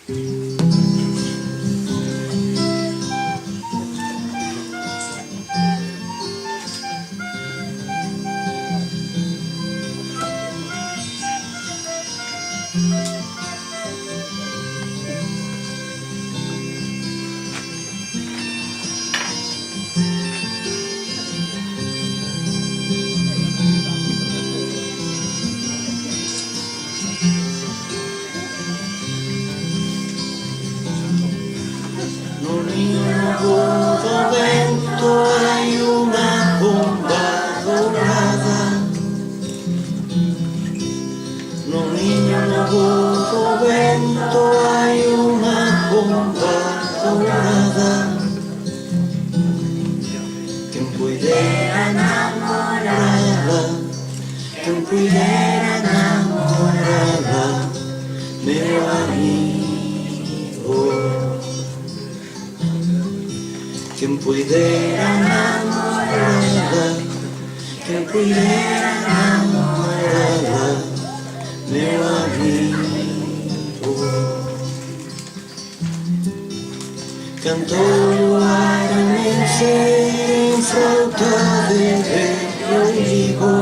Non in un avuto vento hai una bomba dorata. Non in un avuto vento hai una bomba dorata. Que me pudiera enamorarla, que me pudiera enamorarla, meu amigo. Que me pudiera enamorarla, que me pudiera enamorarla, meu amigo. Cantou o ar amanhecer em flauta de Rodrigo.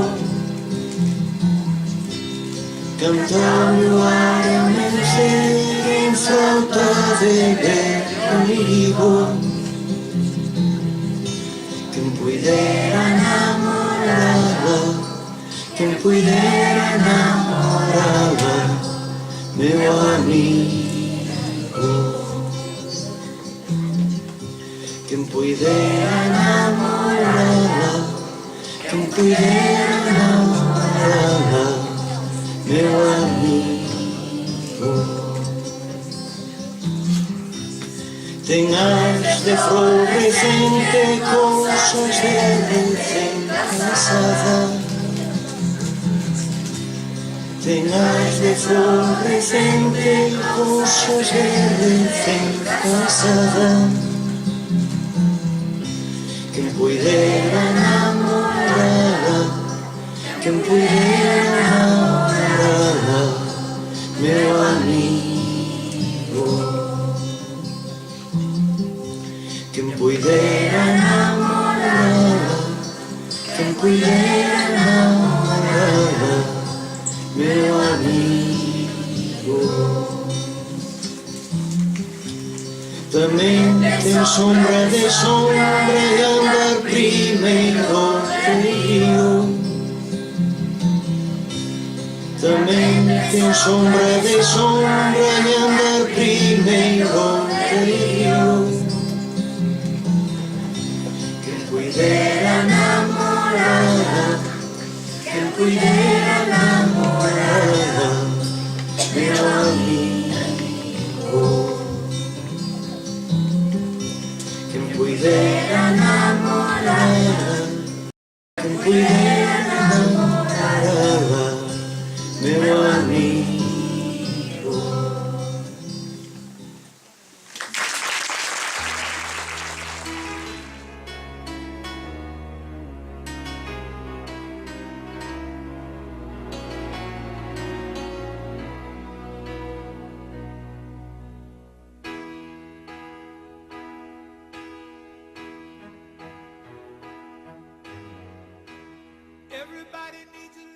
Cantou o ar amanhecer em flauta de Rodrigo. Que me pudiera enamorarla, que me pudiera enamorarla, meu amigo. Que me pudiera enamorarla, que me pudiera enamorarla, meu amigo. Tem ares de flor recente, coxas de recém-cansada. Tem ares de flor recente, coxas de recém-cansada. Que me pudiera enamorarla, que me pudiera enamorarla, meu amigo. Que me pudiera enamorarla, que me pudiera enamorarla, meu amigo. Também tem sombra de sombra e andar primeiro rio. Também tem sombra de sombra e andar primeiro rio. Pudiera enamorarla, que pudiera enamorarla, meu amigo. Que pudiera enamorarla, que pudiera enamorarla, meu amigo. Everybody needs a